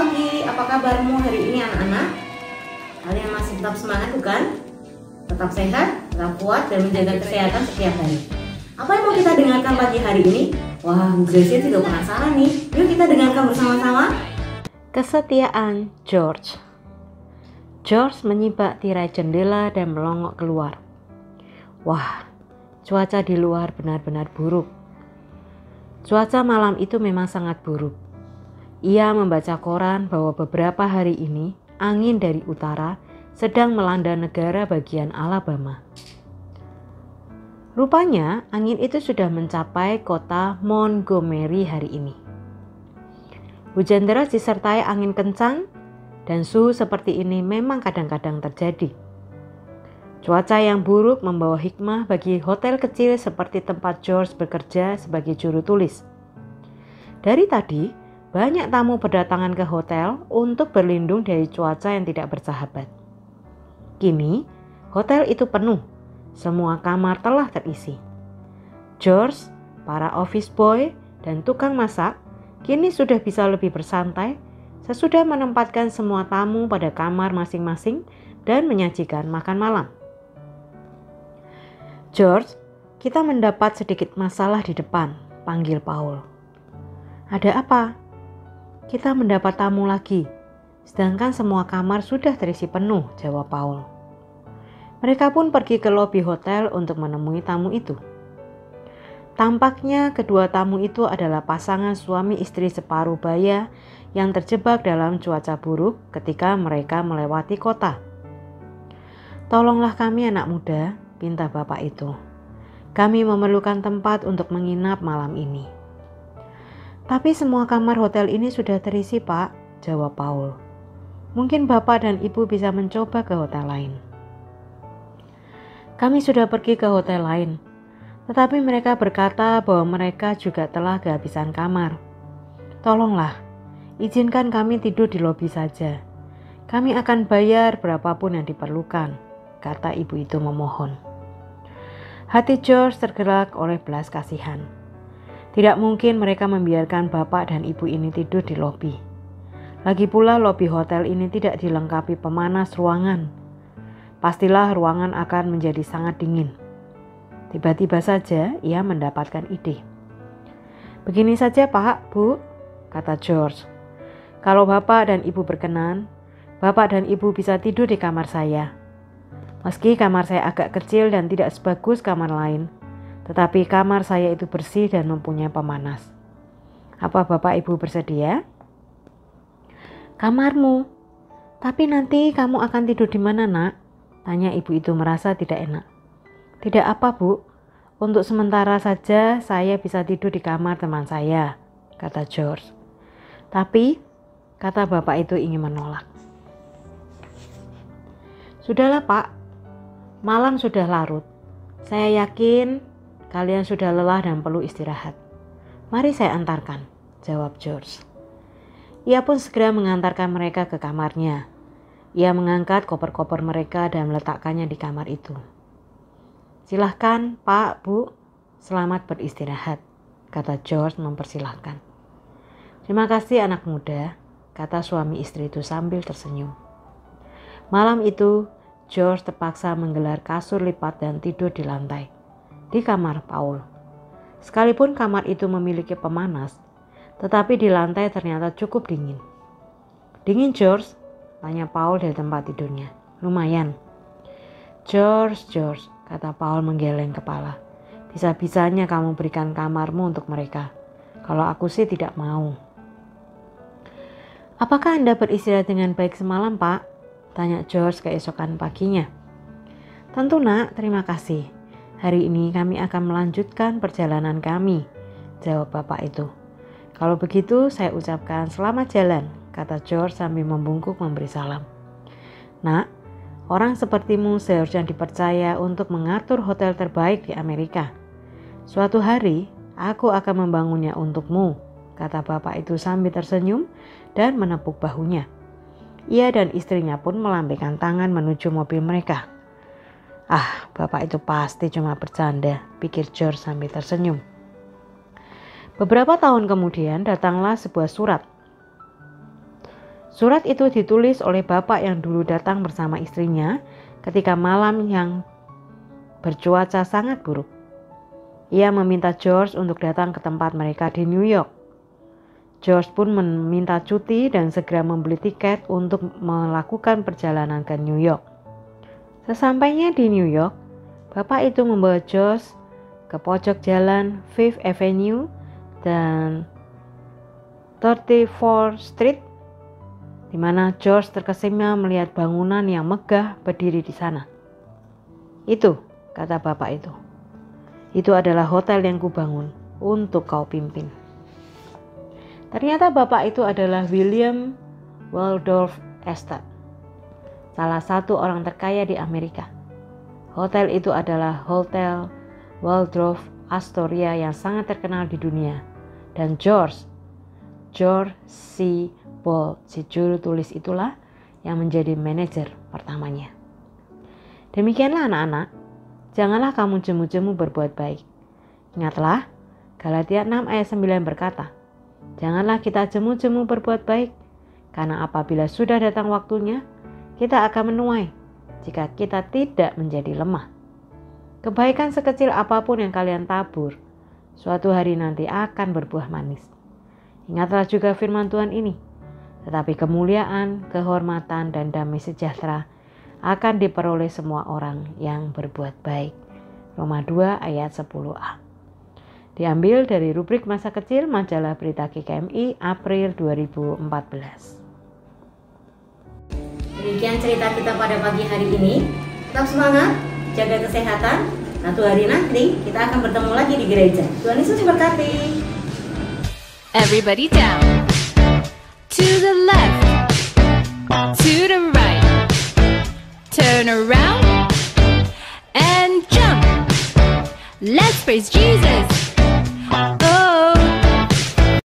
pagi, apa kabarmu hari ini anak-anak? Kalian masih tetap semangat bukan? Tetap sehat, tetap kuat, dan menjaga kesehatan setiap hari. Apa yang mau kita dengarkan pagi hari ini? Wah, Bu Gracia juga penasaran nih. Yuk kita dengarkan bersama-sama. Kesetiaan George. George menyibak tirai jendela dan melongok keluar. Wah, cuaca di luar benar-benar buruk. Cuaca malam itu memang sangat buruk. Ia membaca koran bahwa beberapa hari ini angin dari utara sedang melanda negara bagian Alabama. Rupanya angin itu sudah mencapai kota Montgomery hari ini. Hujan deras disertai angin kencang dan suhu seperti ini memang kadang-kadang terjadi. Cuaca yang buruk membawa hikmah bagi hotel kecil seperti tempat George bekerja sebagai juru tulis. Dari tadi, banyak tamu berdatangan ke hotel untuk berlindung dari cuaca yang tidak bersahabat. Kini, hotel itu penuh. Semua kamar telah terisi. George, para office boy, dan tukang masak kini sudah bisa lebih bersantai sesudah menempatkan semua tamu pada kamar masing-masing dan menyajikan makan malam. George, kita mendapat sedikit masalah di depan, panggil Paul. Ada apa? Kita mendapat tamu lagi, sedangkan semua kamar sudah terisi penuh, jawab Paul. Mereka pun pergi ke lobi hotel untuk menemui tamu itu. Tampaknya kedua tamu itu adalah pasangan suami istri separuh baya yang terjebak dalam cuaca buruk ketika mereka melewati kota. Tolonglah kami anak muda, pinta bapak itu. Kami memerlukan tempat untuk menginap malam ini. Tapi semua kamar hotel ini sudah terisi, Pak, jawab Paul. Mungkin Bapak dan Ibu bisa mencoba ke hotel lain. Kami sudah pergi ke hotel lain, tetapi mereka berkata bahwa mereka juga telah kehabisan kamar. Tolonglah, izinkan kami tidur di lobi saja. Kami akan bayar berapapun yang diperlukan, kata ibu itu memohon. Hati George tergerak oleh belas kasihan. Tidak mungkin mereka membiarkan bapak dan ibu ini tidur di lobi. Lagi pula lobi hotel ini tidak dilengkapi pemanas ruangan. Pastilah ruangan akan menjadi sangat dingin. Tiba-tiba saja ia mendapatkan ide. Begini saja Pak, Bu, kata George. Kalau bapak dan ibu berkenan, bapak dan ibu bisa tidur di kamar saya. Meski kamar saya agak kecil dan tidak sebagus kamar lain, tetapi kamar saya itu bersih dan mempunyai pemanas. Apa Bapak Ibu bersedia? Kamarmu. Tapi nanti kamu akan tidur di mana, Nak? Tanya ibu itu merasa tidak enak. Tidak apa, Bu. Untuk sementara saja saya bisa tidur di kamar teman saya, kata George. Tapi, kata bapak itu ingin menolak. Sudahlah, Pak. Malam sudah larut. Saya yakin kalian sudah lelah dan perlu istirahat. Mari saya antarkan, jawab George. Ia pun segera mengantarkan mereka ke kamarnya. Ia mengangkat koper-koper mereka dan meletakkannya di kamar itu. Silahkan, Pak, Bu, selamat beristirahat, kata George mempersilahkan. Terima kasih anak muda, kata suami istri itu sambil tersenyum. Malam itu, George terpaksa menggelar kasur lipat dan tidur di lantai. Di kamar Paul. Sekalipun kamar itu memiliki pemanas, tetapi di lantai ternyata cukup dingin. Dingin George? Tanya Paul dari tempat tidurnya. Lumayan. George, kata Paul menggeleng kepala. Bisa-bisanya kamu berikan kamarmu untuk mereka. Kalau aku sih tidak mau. Apakah Anda beristirahat dengan baik semalam, Pak? Tanya George keesokan paginya. Tentu nak, terima kasih. Hari ini kami akan melanjutkan perjalanan kami, jawab bapak itu. Kalau begitu saya ucapkan selamat jalan, kata George sambil membungkuk memberi salam. Nak, orang sepertimu seharusnya dipercaya untuk mengatur hotel terbaik di Amerika. Suatu hari aku akan membangunnya untukmu, kata bapak itu sambil tersenyum dan menepuk bahunya. Ia dan istrinya pun melambaikan tangan menuju mobil mereka. Ah, bapak itu pasti cuma bercanda, pikir George sambil tersenyum. Beberapa tahun kemudian datanglah sebuah surat. Surat itu ditulis oleh bapak yang dulu datang bersama istrinya ketika malam yang bercuaca sangat buruk. Ia meminta George untuk datang ke tempat mereka di New York. George pun meminta cuti dan segera membeli tiket untuk melakukan perjalanan ke New York. Sesampainya di New York, bapak itu membawa George ke pojok jalan Fifth Avenue dan 34th Street, di mana George terkesima melihat bangunan yang megah berdiri di sana. Itu, kata bapak itu adalah hotel yang kubangun untuk kau pimpin. Ternyata bapak itu adalah William Waldorf Estate, salah satu orang terkaya di Amerika. Hotel itu adalah Hotel Waldorf Astoria yang sangat terkenal di dunia. Dan George C. Ball, si juru tulis itulah yang menjadi manajer pertamanya. Demikianlah anak-anak, janganlah kamu jemu-jemu berbuat baik. Ingatlah, Galatia 6 ayat 9 berkata, janganlah kita jemu-jemu berbuat baik, karena apabila sudah datang waktunya, kita akan menuai jika kita tidak menjadi lemah. Kebaikan sekecil apapun yang kalian tabur, suatu hari nanti akan berbuah manis. Ingatlah juga firman Tuhan ini, tetapi kemuliaan, kehormatan, dan damai sejahtera akan diperoleh semua orang yang berbuat baik. Roma 2 ayat 10a. Diambil dari rubrik masa kecil majalah Berita GKMI April 2014. Demikian cerita kita pada pagi hari ini. Tetap semangat, jaga kesehatan. Satu hari nanti kita akan bertemu lagi di gereja. Tuhan Yesus memberkati. Everybody down. To the left, to the right, turn around and jump. Let's praise Jesus.